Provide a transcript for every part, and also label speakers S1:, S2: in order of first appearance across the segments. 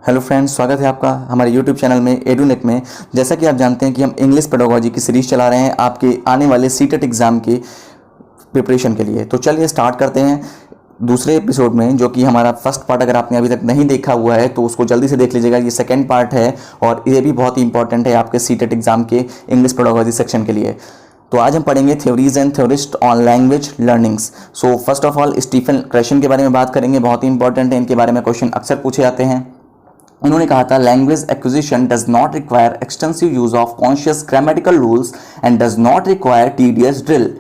S1: Hello friends, स्वागत है आपका हमारे यूट्यूब चैनल में एडुनेट में। जैसा कि आप जानते हैं कि हम इंग्लिश पेडागोजी की सीरीज चला रहे हैं आपके आने वाले सीटेट एग्ज़ाम के प्रिपरेशन के लिए। तो चलिए स्टार्ट करते हैं दूसरे एपिसोड में, जो कि हमारा फर्स्ट पार्ट अगर आपने अभी तक नहीं देखा हुआ है तो उसको जल्दी से देख लीजिएगा। ये सेकेंड पार्ट है और ये भी बहुत ही इंपॉर्टेंट है आपके सीटेट एग्ज़ाम के इंग्लिश पेडागोजी सेक्शन के लिए। तो आज हम पढ़ेंगे theories and theorist on language learnings. So first of all Stephen Krashen के बारे में बात करेंगे, बहुत ही इंपॉर्टेंट है, इनके बारे में क्वेश्चन अक्सर पूछे जाते हैं। उन्होंने कहा था language acquisition does not require extensive use of conscious grammatical rules and does not require tedious drill.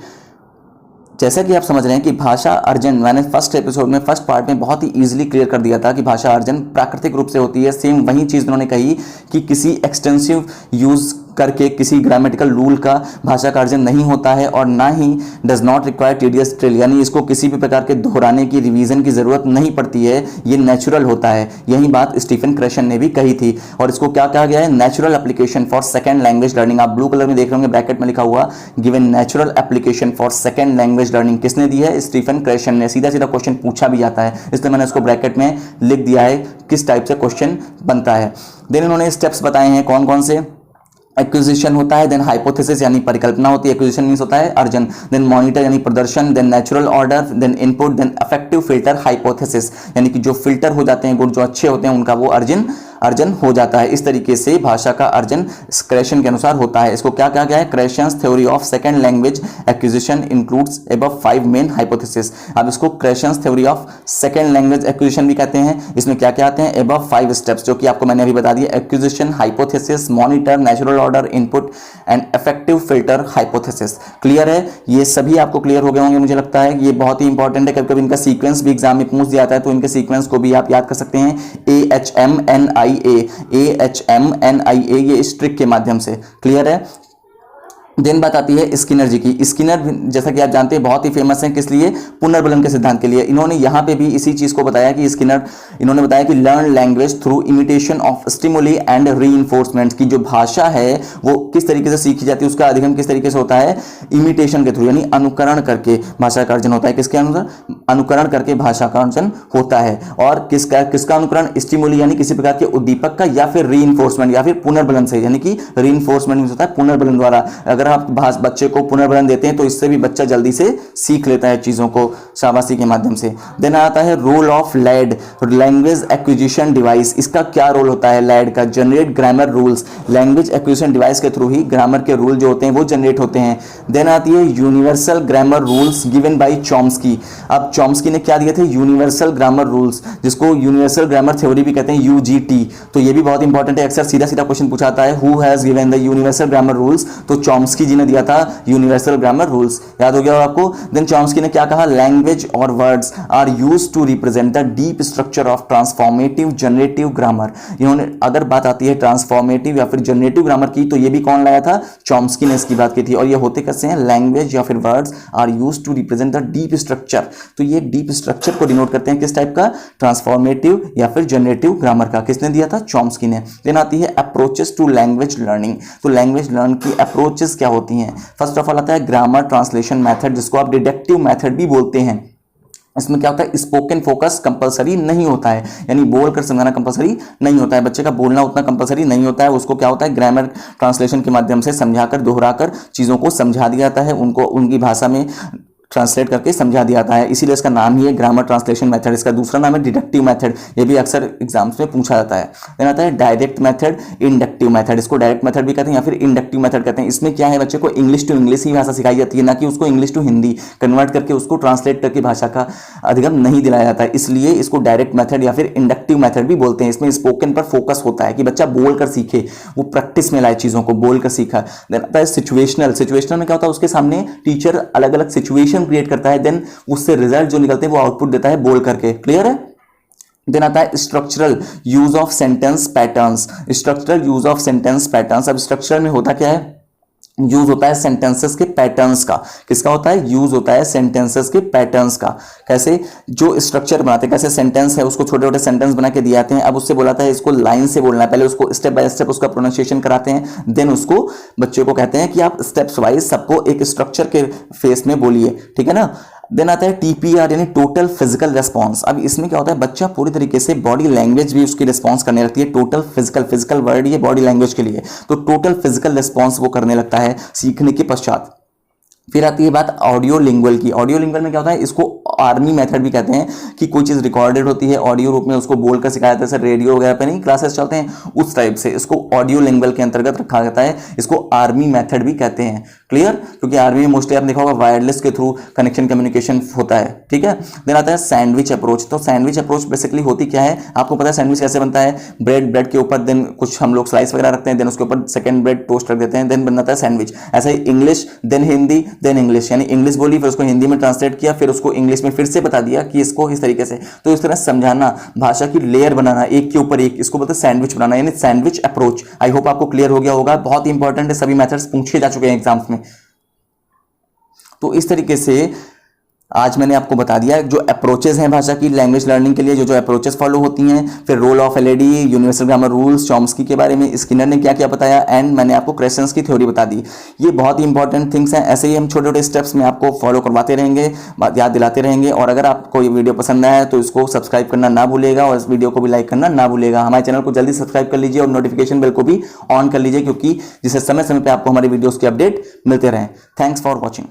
S1: जैसा कि आप समझ रहे हैं कि भाषा अर्जन, मैंने फर्स्ट एपिसोड में फर्स्ट पार्ट में बहुत ही इजीली क्लियर कर दिया था कि भाषा अर्जन प्राकृतिक रूप से होती है। सेम वही चीज़ उन्होंने कही कि किसी एक्सटेंसिव यूज करके किसी ग्रामेटिकल रूल का भाषा का अर्जन नहीं होता है और ना he does not require tedious drill, यानी इसको किसी भी प्रकार के दोहराने की रिवीजन की जरूरत नहीं पड़ती है, ये नेचुरल होता है। यही बात स्टीफन क्रैशन ने भी कही थी और इसको क्या कहा गया है, natural application for second language learning. आप ब्लू कलर में देख रहे होंगे ब्रैकेट में लिखा हुआ given natural application for second language learning. किसने दी है? स्टीफन क्रैशन ने। सीधा सीधा क्वेश्चन पूछा भी जाता है, इसलिए मैंने इसको ब्रैकेट में लिख दिया है किस टाइप से क्वेश्चन बनता है। देन उन्होंने स्टेप्स बताए हैं कौन कौन से। एक्विजिशन होता है, देन हाइपोथेसिस यानी परिकल्पना होती है, एक्विजिशन मींस होता है अर्जन, देन मॉनिटर यानी प्रदर्शन, then natural order, then input, then affective filter, hypothesis यानी कि जो फिल्टर हो जाते हैं गुण जो अच्छे होते हैं उनका वो अर्जन हो जाता है। इस तरीके से भाषा का अर्जन क्रैशन के अनुसार होता है। इसको क्या कहा गया है? Krashen's theory of second language acquisition includes above 5 main hypothesis. अब इसको Krashen's theory of second language acquisition भी कहते हैं। इसमें क्या क्या आते हैं? अबव 5 स्टेप्स, जो कि आपको मैंने अभी बता दिया, acquisition, hypothesis, monitor, natural order, input and effective filter, hypothesis. Clear है? ये सभी आपको क्लियर हो गए होंगे मुझे लगता है। ये बहुत ही इंपॉर्टेंट है, कभी कभी इनका सीक्वेंस भी एग्जाम में पूछ दिया जाता है, तो इनके सीक्वेंस को भी आप याद कर सकते हैं। AHMNIA, ये इस ट्रिक के माध्यम से। क्लियर है? देन बात आती है स्किनर जी की। स्किनर जैसा कि आप जानते हैं बहुत ही फेमस है, किस लिए? पुनर्बलन के सिद्धांत के लिए। इन्होंने यहाँ पे भी इसी चीज को बताया कि स्किनर, इन्होंने बताया कि learn language through imitation of stimuli and reinforcement, की जो भाषा है वो किस तरीके से सीखी जाती है, उसका अधिगम किस तरीके से होता है? इमिटेशन के थ्रू, यानी अनुकरण करके भाषा का अर्जन होता है। किसके अनुसार? अनुकरण करके भाषा का अर्जन होता है। और किसका अनुकरण? स्टिमुली यानी किसी प्रकार के उद्दीपक का, या फिर रीइंफोर्समेंट या फिर पुनर्बलन से, यानी कि रीइंफोर्समेंट होता है पुनर्बलन द्वारा। अगर आप बच्चे को पुनर्बलन देते हैं तो इससे भी बच्चा जल्दी से सीख लेता है चीजों को शाबाशी के माध्यम से। देन आता है role of LAD, language acquisition device. इसका क्या रोल होता है लैड का? Generate grammar rules, language acquisition device के थ्रू ही ग्रामर के रूल जो होते हैं वो जनरेट होते हैं। देन आती है universal grammar rules given by Chomsky. अब चॉम्स्की ने क्या दिए थे? यूनिवर्सल ग्रामर रूल्स, जिसको यूनिवर्सल ग्रामर थ्योरी भी कहते हैं, UGT। तो ये भी बहुत इंपॉर्टेंट है, अक्सर सीधा सीधा क्वेश्चन पूछा जाता है, who has given the universal grammar rules? तो चॉम्स्की जी ने दिया था यूनिवर्सल ग्रामर रूल्स। याद हो गया आपको? देन चॉम्स्की ने क्या कहा? लैंग्वेज और words are used to represent the deep structure of transformative generative grammar. इन्होंने, अगर बात आती है ट्रांसफॉर्मेटिव या फिर जनरेटिव ग्रामर की, तो ये भी कौन लाया था? चॉम्स्की ने इसकी बात की थी। और ये होते कैसे हैं? लैंग्वेज या फिर words are used to represent the deep structure. तो ये डीप स्ट्रक्चर को डिनोट करते हैं किस टाइप का? ट्रांसफॉर्मेटिव या फिर जनरेटिव ग्रामर का। किसने दिया था? चॉम्स्की ने। देन आती है अप्रोचेस टू लैंग्वेज लर्निंग। तो लैंग्वेज लर्न की अप्रोचेस क्या होती हैं? फर्स्ट ऑफ ऑल आता है ग्रामर ट्रांसलेशन मेथड, जिसको आप डिडक्टिव मेथड भी बोलते हैं। इसमें क्या होता है? स्पोकन फोकस कंपलसरी नहीं होता है, यानी बोल कर समझाना कंपलसरी नहीं होता है, बच्चे का बोलना उतना कंपलसरी नहीं होता है। उसको क्या होता है? ग्रामर ट्रांसलेशन के माध्यम से समझाकर, दोहराकर चीज़ों को समझा दिया जाता है, उनको उनकी भाषा में ट्रांसलेट करके समझा दिया जाता है, इसीलिए इसका नाम ही है ग्रामर ट्रांसलेशन मेथड। इसका दूसरा नाम है डिडक्टिव मेथड, ये भी अक्सर एग्जाम्स में पूछा जाता है। देन आता है डायरेक्ट मेथड, इंडक्टिव मेथड। इसको डायरेक्ट मेथड भी कहते हैं या फिर इंडक्टिव मेथड कहते हैं। इसमें क्या है? बच्चे को इंग्लिश टू इंग्लिश ही भाषा सिखाई जाती है, ना कि उसको इंग्लिश टू हिंदी कन्वर्ट करके उसको ट्रांसलेट करके भाषा का अधिगम नहीं दिलाया जाता है, इसलिए इसको डायरेक्ट मेथड या फिर इंडक्टिव मेथड भी बोलते हैं। इसमें स्पोकन पर फोकस होता है कि बच्चा बोल कर सीखे, वो प्रैक्टिस में लाए चीज़ों को, बोल कर सीखा। देन आता है सिचुएशनल। सिचुएशनल में क्या होता है? उसके सामने टीचर अलग अलग सिचुएशन क्रिएट करता है, देन उससे रिजल्ट जो निकलते हैं वो आउटपुट देता है बोल करके। क्लियर है? देन आता है structural use of sentence patterns. Structural use of sentence patterns. अब स्ट्रक्चरल में होता क्या है? यूज होता है सेंटेंसेस के पैटर्न्स का। किसका होता है? यूज होता है सेंटेंसेस के पैटर्न्स का। कैसे? जो स्ट्रक्चर बनाते हैं, कैसे सेंटेंस है उसको छोटे छोटे सेंटेंस बना के दिए जाते हैं। अब उससे बोलाता है इसको लाइन से बोलना है, पहले उसको स्टेप बाय स्टेप उसका प्रोनाउंसिएशन कराते हैं, देन उसको बच्चे को कहते हैं कि आप स्टेप्स वाइज सबको एक स्ट्रक्चर के फेस में बोलिए। ठीक है ना? देन आता है टीपीआर यानी टोटल फिजिकल रिस्पॉन्स। अब इसमें क्या होता है, बच्चा पूरी तरीके से बॉडी लैंग्वेज भी उसकी रिस्पॉन्स करने लगती है। टोटल फिजिकल वर्ड ये बॉडी लैंग्वेज के लिए, तो टोटल फिजिकल रिस्पॉन्स वो करने लगता है सीखने के पश्चात। फिर आती है बात ऑडियो लिंगुअल की। ऑडियो लिंगुअल में क्या होता है, इसको आर्मी मेथड भी कहते हैं कि कोई चीज़ रिकॉर्डेड होती है ऑडियो रूप में, उसको बोलकर सिखाया जाता है, जैसे रेडियो वगैरह पे नहीं क्लासेस चलते हैं उस टाइप से, इसको ऑडियो लिंगुअल के अंतर्गत रखा जाता है। इसको आर्मी मेथड भी कहते हैं। क्लियर, क्योंकि आर्मी में मोस्टली आपने देखा होगा वायरलेस के थ्रू कनेक्शन कम्युनिकेशन होता है। ठीक है, देन आता है सैंडविच अप्रोच। तो सैंडविच अप्रोच बेसिकली होती क्या है, आपको पता है सैंडविच कैसे बनता है, ब्रेड के ऊपर देन कुछ हम लोग स्लाइस वगैरह रखते हैं, देन उसके ऊपर सेकंड ब्रेड टोस्ट रख देते हैं, देन बन जाता है सैंडविच। ऐसा ही English then Hindi then English, यानी इंग्लिश बोली फिर उसको हिंदी में ट्रांसलेट किया, फिर उसको इंग्लिश में फिर से बता दिया कि इसको इस तरीके से। तो इस तरह समझाना, भाषा की लेयर बनाना एक के ऊपर एक, इसको बोलते हैं सैंडविच बनाना, यानी सैंडविच अप्रोच। आई होप आपको क्लियर हो गया होगा, बहुत इंपॉर्टेंट है, सभी मेथड्स पूछे जा चुके हैं एग्जाम्स में। तो इस तरीके से आज मैंने आपको बता दिया जो अप्रोचेस हैं भाषा की लैंग्वेज लर्निंग के लिए, जो अप्रोचेस फॉलो होती हैं, फिर role of LAD, universal grammar rules, Chomsky के बारे में स्किनर ने क्या क्या बताया, एंड मैंने आपको क्रेसेंस की थ्योरी बता दी। ये बहुत ही इंपॉर्टेंट थिंग्स हैं। ऐसे ही हम छोटे छोटे स्टेप्स में आपको फॉलो करवाते रहेंगे, याद दिलाते रहेंगे। और अगर आपको ये वीडियो पसंद आया तो इसको सब्सक्राइब करना ना भूलिएगा और इस वीडियो को भी लाइक करना ना भूलिएगा। हमारे चैनल को जल्दी सब्सक्राइब कर लीजिए और नोटिफिकेशन बेल को भी ऑन कर लीजिए, क्योंकि जिससे समय समय पर आपको हमारे वीडियोज़ की अपडेट मिलते रहें। Thanks for watching.